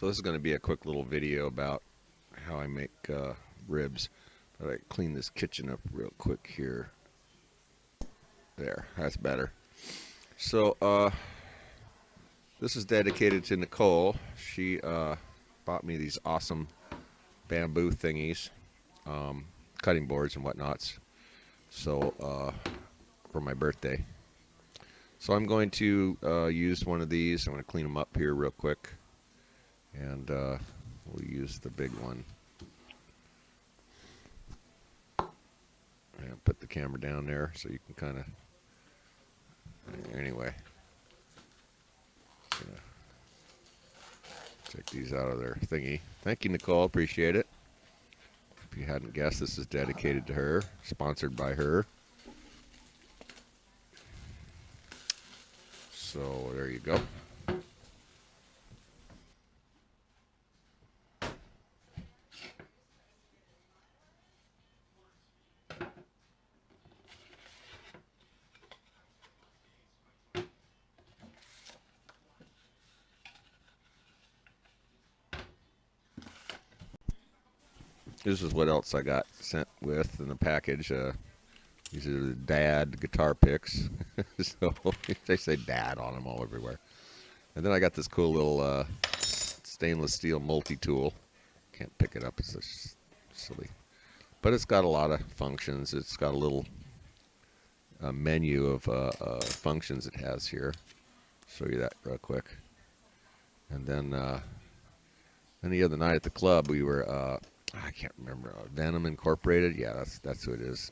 So this is going to be a quick little video about how I make ribs. But I clean this kitchen up real quick here. There, that's better. So this is dedicated to Nicole. She bought me these awesome bamboo thingies, cutting boards and whatnots. So for my birthday. So I'm going to use one of these. I'm going to clean them up here real quick. And we'll use the big one. And put the camera down there so you can kind of... Anyway. Check these out of their thingy. Thank you, Nicole. Appreciate it. If you hadn't guessed, this is dedicated to her. Sponsored by her. So there you go. This is what else I got sent with in the package. These are the dad guitar picks. So they say dad on them all everywhere. And then I got this cool little stainless steel multi-tool. Can't pick it up, it's just silly. But it's got a lot of functions. It's got a little menu of functions it has here. Show you that real quick. And then the other night at the club, we were... I can't remember. Venom Incorporated. Yeah, that's who it is.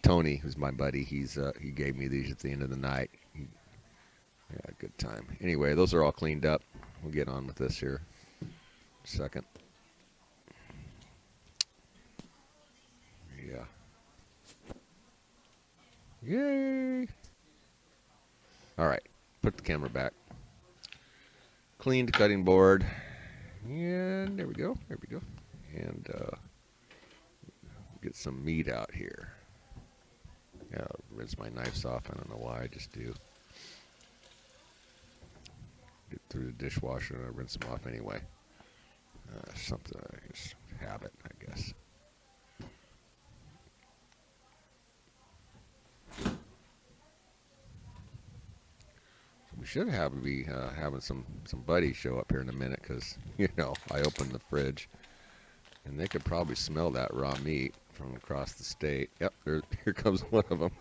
Tony, who's my buddy, he gave me these at the end of the night. Yeah, good time. Anyway, those are all cleaned up. We'll get on with this here in a second. Yeah. Yay! All right, put the camera back. Cleaned cutting board. And there we go. There we go. And get some meat out here. Yeah, I'll rinse my knives off. I don't know why, I just do. Get through the dishwasher and I rinse them off anyway. Something, just habit, I guess. So we should be having some buddies show up here in a minute because, you know, I opened the fridge. And they could probably smell that raw meat from across the state. Yep, here comes one of them.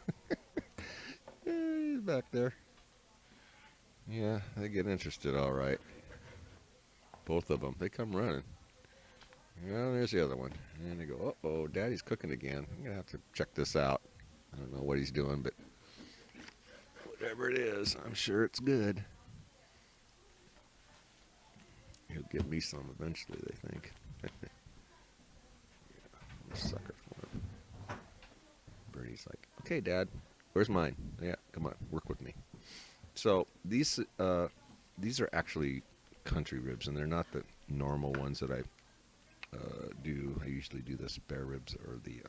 He's back there. Yeah, they get interested all right. Both of them. They come running. Yeah, there's the other one. And they go, uh-oh, Daddy's cooking again. I'm going to have to check this out. I don't know what he's doing, but whatever it is, I'm sure it's good. He'll give me some eventually, they think. Sucker for him. Bernie's like, okay, Dad, where's mine? Yeah, come on, work with me. So these are actually country ribs, and they're not the normal ones that I do. I usually do the spare ribs or the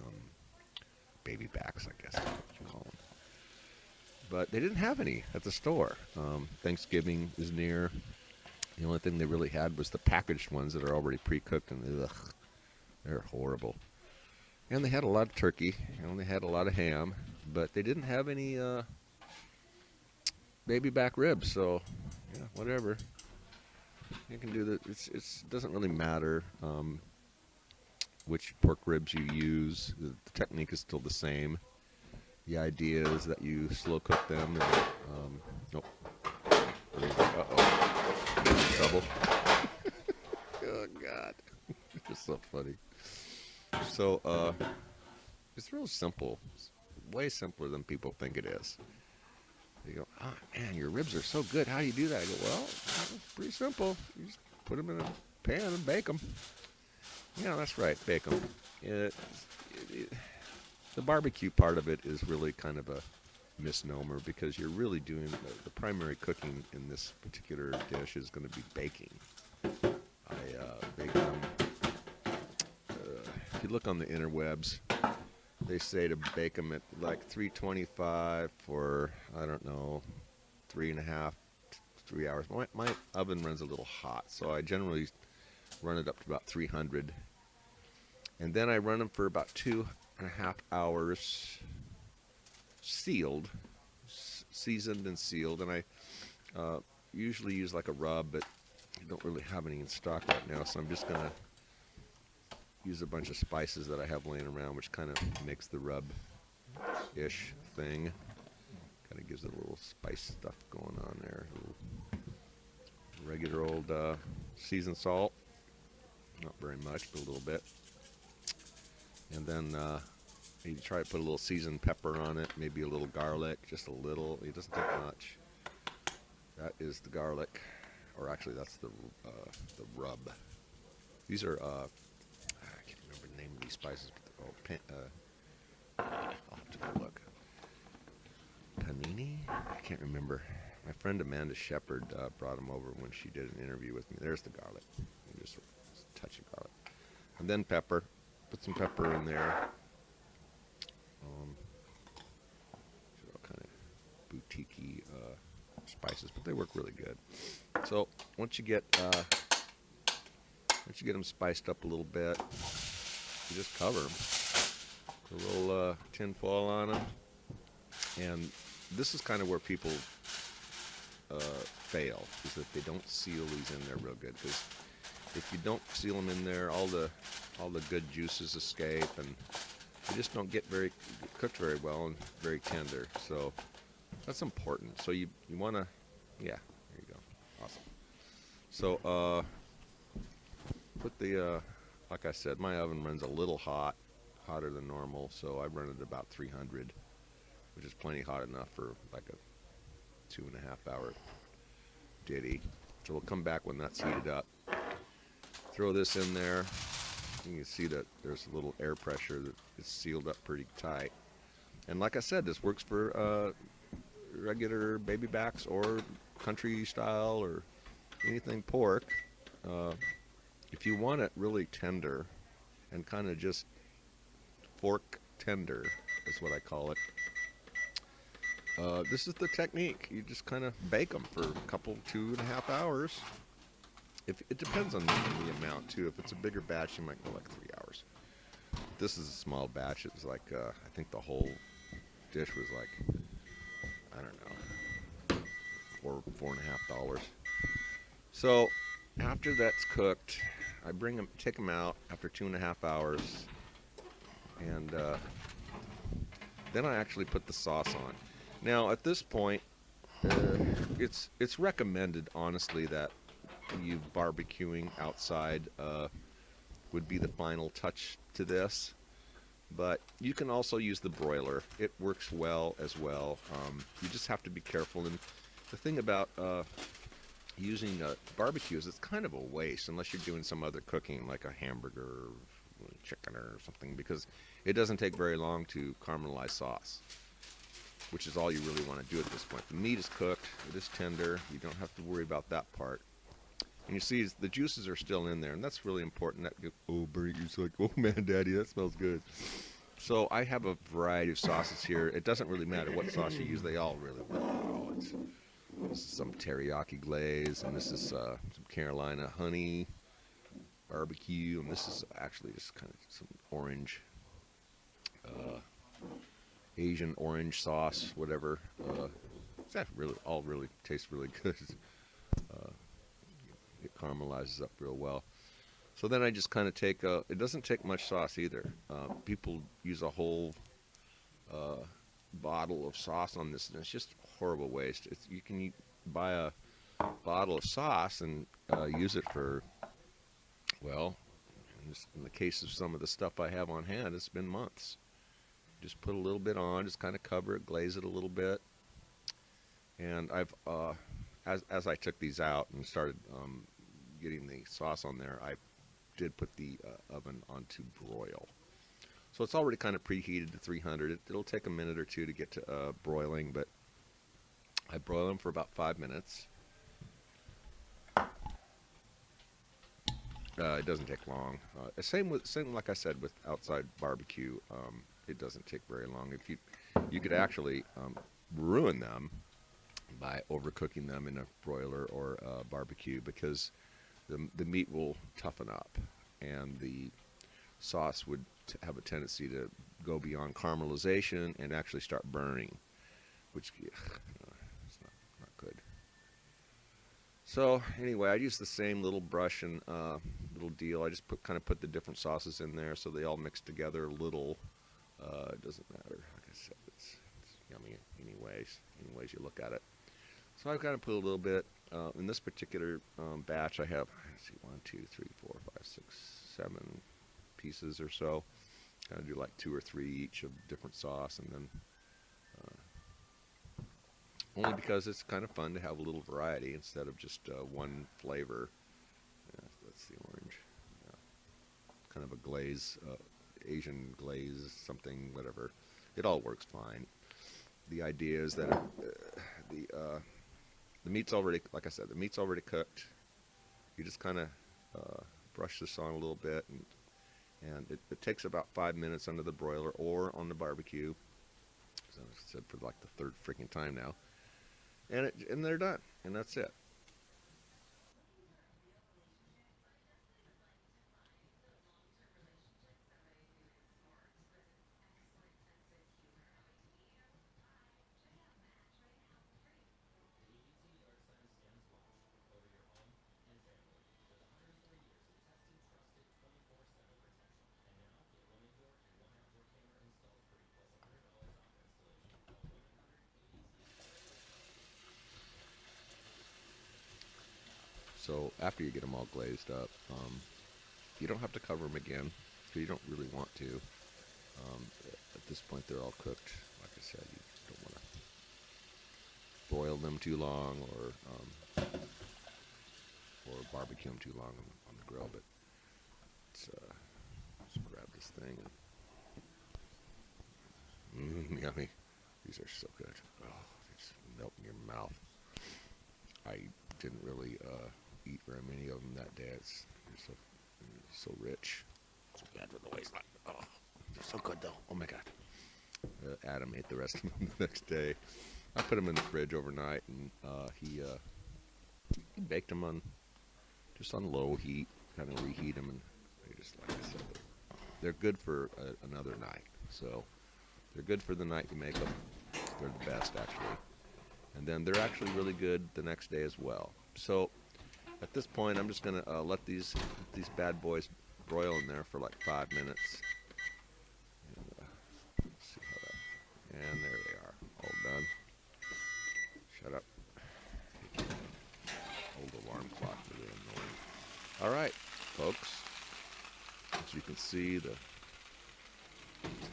baby backs, I guess is what you call them. But they didn't have any at the store. Thanksgiving is near. The only thing they really had was the packaged ones that are already pre-cooked, and they're horrible. And they had a lot of turkey, and they had a lot of ham, but they didn't have any baby back ribs. So, yeah, whatever. You can do that. It doesn't really matter which pork ribs you use. The technique is still the same. The idea is that you slow cook them. And, nope. Uh-oh. Trouble. Oh, God. It's so funny. So, it's real simple. It's way simpler than people think it is. You go, oh, man, your ribs are so good. How do you do that? I go, well, it's pretty simple. You just put them in a pan and bake them. Yeah, that's right, bake them. The barbecue part of it is really kind of a misnomer because you're really doing the primary cooking in this particular dish is going to be baking. I bake them. If you look on the interwebs, they say to bake them at like 325 for, I don't know, 3.5 3 hours. My oven runs a little hot, so I generally run it up to about 300. And then I run them for about 2.5 hours sealed, seasoned and sealed. And I usually use like a rub, but I don't really have any in stock right now, so I'm just going to use a bunch of spices that I have laying around, which kind of makes the rub-ish thing. Kind of gives it a little spice stuff going on there. A little regular old seasoned salt. Not very much, but a little bit. And then you try to put a little seasoned pepper on it, maybe a little garlic, just a little. It doesn't take much. That is the garlic, or actually that's the rub. These are I can't remember the name of these spices, but I'll have to go look. Panini? I can't remember. My friend Amanda Shepard brought them over when she did an interview with me. There's the garlic. Just a touch of garlic. And then pepper. Put some pepper in there. All kind of boutique-y spices, but they work really good. So once you get them spiced up a little bit, you just cover them. Put a little tin foil on them. And this is kind of where people fail, is that they don't seal these in there real good. Because if you don't seal them in there, all the good juices escape, and they just don't get cooked very well and very tender. So that's important. So you want to, yeah, there you go, awesome. So put the like I said, my oven runs a little hot, hotter than normal. So I run it about 300, which is plenty hot enough for like a 2.5 hour ditty. So we'll come back when that's heated up. Throw this in there. You can see that there's a little air pressure that it's sealed up pretty tight. And like I said, this works for regular baby backs or country style or anything pork. If you want it really tender and kind of just fork tender is what I call it. This is the technique. You just kind of bake them for a couple, 2.5 hours. If it depends on the amount too. If it's a bigger batch, you might go like 3 hours. This is a small batch. It was like I think the whole dish was like, I don't know, $4.50. So after that's cooked, I take them out after 2.5 hours, and then I actually put the sauce on. Now at this point, it's recommended, honestly, that you barbecuing outside would be the final touch to this, but you can also use the broiler. It works well as well. You just have to be careful. And the thing about using barbecue is it's kind of a waste unless you're doing some other cooking like a hamburger or chicken or something, because it doesn't take very long to caramelize sauce, which is all you really want to do at this point. The meat is cooked, it is tender, you don't have to worry about that part. And you see the juices are still in there, and that's really important. It's like, oh man, Daddy, that smells good. So I have a variety of sauces here. It doesn't really matter what sauce you use, they all really well. This is some teriyaki glaze, and this is some Carolina honey barbecue, and this is actually just kind of some orange, Asian orange sauce, whatever. That really tastes really good. It caramelizes up real well. So then I just kind of take it doesn't take much sauce either. People use a whole bottle of sauce on this, and it's just horrible waste. You can buy a bottle of sauce and use it for, well, in the case of some of the stuff I have on hand, it's been months. Just put a little bit on, just kind of cover it, glaze it a little bit. And I've, as I took these out and started getting the sauce on there, I did put the oven onto broil. So it's already kind of preheated to 300. It'll take a minute or two to get to broiling, but I broil them for about 5 minutes. It doesn't take long. Same like I said with outside barbecue. It doesn't take very long. If you could actually ruin them by overcooking them in a broiler or a barbecue, because the meat will toughen up, and the sauce would have a tendency to go beyond caramelization and actually start burning, which it's not good. So anyway, I use the same little brush and little deal. I just kind of put the different sauces in there so they all mix together a little. It doesn't matter. Like I said, it's yummy anyways you look at it. So I've kind of put a little bit. In this particular batch, I have, let's see, 1, 2, 3, 4, 5, 6, 7 pieces or so. Kind of do like 2 or 3 each of different sauce, and then only because it's kind of fun to have a little variety instead of just one flavor. Yeah, that's the orange. Yeah. Kind of a glaze, Asian glaze, something, whatever. It all works fine. The idea is that the meat's already, like I said, the meat's already cooked. You just kind of brush this on a little bit, and it takes about 5 minutes under the broiler or on the barbecue. As I said, for like the third freaking time now, and they're done, and that's it. So after you get them all glazed up, you don't have to cover them again, because you don't really want to. At this point, they're all cooked. Like I said, you don't want to broil them too long, or barbecue them too long on the grill. But let's grab this thing. Yummy. These are so good. Oh, they just melt in your mouth. I didn't really eat very many of them that day. They're so rich. So bad for the waistline. Oh, they're so good though. Oh my god. Adam ate the rest of them the next day. I put them in the fridge overnight, and he baked them on just on low heat, kind of reheat them, and they just, like I said, they're good for another night. So they're good for the night you make them. They're the best, actually. And then they're actually really good the next day as well. So at this point, I'm just gonna let these bad boys broil in there for like 5 minutes. And, see how that. And there they are, all done. Shut up. Old alarm clock, really annoying. All right, folks. As you can see,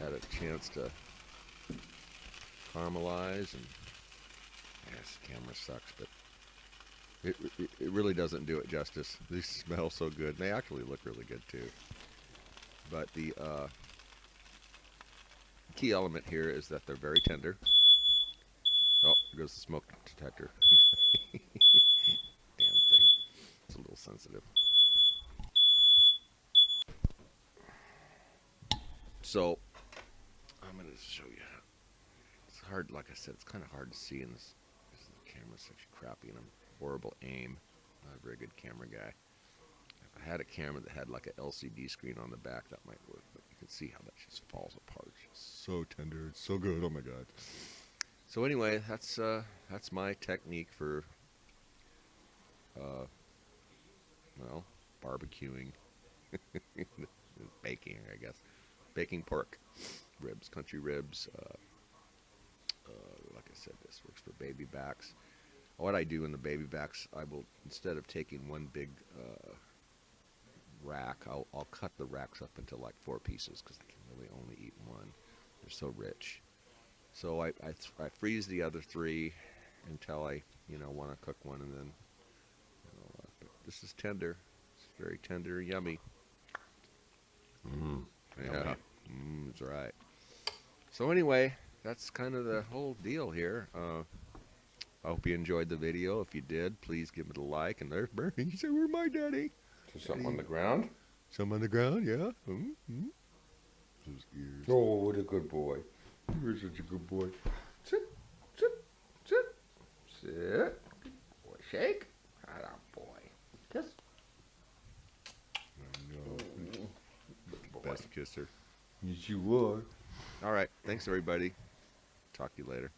had a chance to caramelize, and yes, the camera sucks, but it really doesn't do it justice. These smell so good, and they actually look really good too. But the key element here is that they're very tender. Oh, there goes the smoke detector. Damn thing. It's a little sensitive. So, I'm going to show you. It's hard, like I said, it's kind of hard to see in this. The camera's such crappy, and I'm horrible aim. Not a very good camera guy. If I had a camera that had like an LCD screen on the back, that might work, but you can see how that just falls apart. It's just so tender. It's so good. Oh my god. So anyway, that's my technique for well, barbecuing, baking, I guess, baking pork ribs, country ribs. Like I said, this works for baby backs. What I do in the baby backs, I will, instead of taking one big rack, I'll cut the racks up into like 4 pieces, because I can really only eat one. They're so rich. So I freeze the other 3 until I want to cook one, and then but this is tender. It's very tender, yummy. Yeah, that's right. So anyway, that's kind of the whole deal here. I hope you enjoyed the video. If you did, please give it a like. And there's Bernie. He said, "Where's my daddy?" Is something on the ground? Some on the ground, yeah. Those ears. Oh, what a good boy. You're such a good boy. Sit, sit, sit. Sit. Kiss. Best kisser. Yes, you are. All right. Thanks, everybody. Talk to you later.